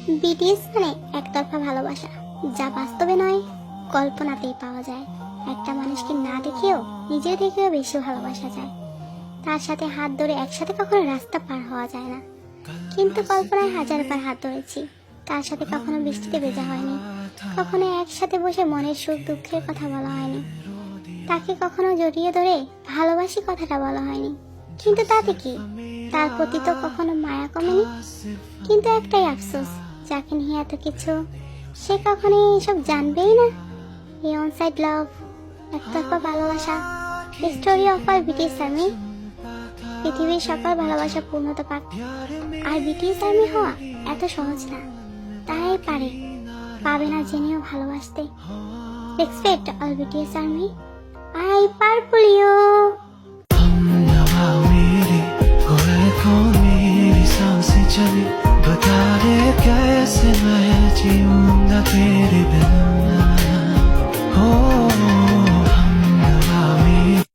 BTS মানে একতরফা ভালোবাসা, যা বাস্তবে নয় কল্পনাতেই পাওয়া যায়। একটা মানুষকে না দেখেও নিজে থেকেও বেশি ভালোবাসা যায়। তার সাথে হাত ধরে একসাথে কখনো রাস্তা পার হওয়া যায় না, কিন্তু কল্পনায় হাজারবার হাত ধরেছি। তার সাথে কখনো বৃষ্টিতে ভেজা হয়নি, কখনো একসাথে বসে মনের সুখ দুঃখের কথা বলা হয়নি, তাকে কখনো জড়িয়ে ধরে ভালোবাসি কথাটা বলা হয়নি। কিন্তু তাতে কি, তার প্রতি তো কখনো মায়া কমেনি। কিন্তু একটাই আফসোস, যাকে নিয়ে এত কিছু, সে কখনো এসব জানবেই না। এই অনসাইড লাভ, একতরফা ভালোবাসা, story of our BTS army. পৃথিবীর সকল ভালোবাসা পূর্ণতা পাক, আর বিটিএস আর্মি হওয়া এত সহজ না। তাই পাবে না জেনেও ভালোবাসতে। Respect all BTS army. I purple you. मेरी सांसें चली, बता दे कैसे मैं जीऊंगा तेरे बिना।